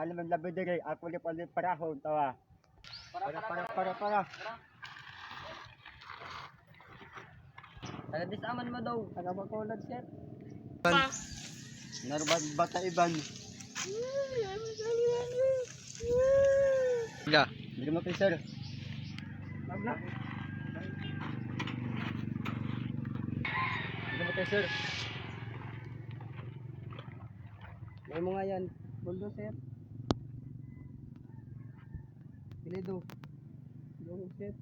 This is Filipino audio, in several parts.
Alam mo labi dire, ako ulit ulit parahon tawa. Para. Taga disaman mo daw. Taga Bacolod, sir. Pa. Narban bata iban. Ga. Hindi mo kayo, sir. Magna. Hindi mo kayo, sir. May mga yan. Bulldozer. Pilido. Yung sir.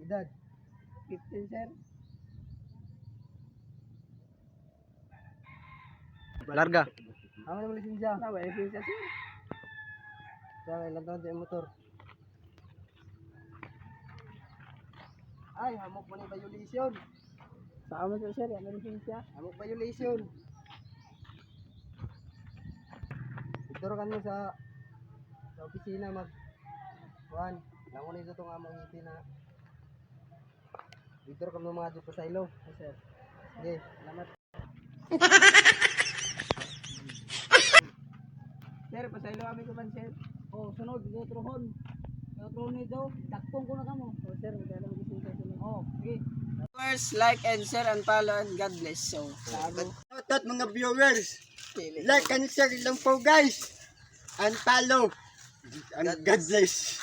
Edad. 15 sir. Larga. Ako naman lisensya. Wala lisensya sir. Sa ilang taon sa motor. Ay, hamok mo ni violation. Sa amin sir, ano lisensya? Hamok violation. Iturukan mo sa opisina Juan, langon nito itong among ngiti na iturukan mo mga dito sa ilo. Yes, sir. Sige, salamat. Sir, pasaylo kami ko man, sir. Oh, sunod, neutron nito. Daktong ko na kamo. Oh, sir, magdala mo gising sa sunod. Oh, sige. Viewers, like and share and follow and God bless. So, Shoutout mga viewers. Like and share lang po guys. And follow. And God bless.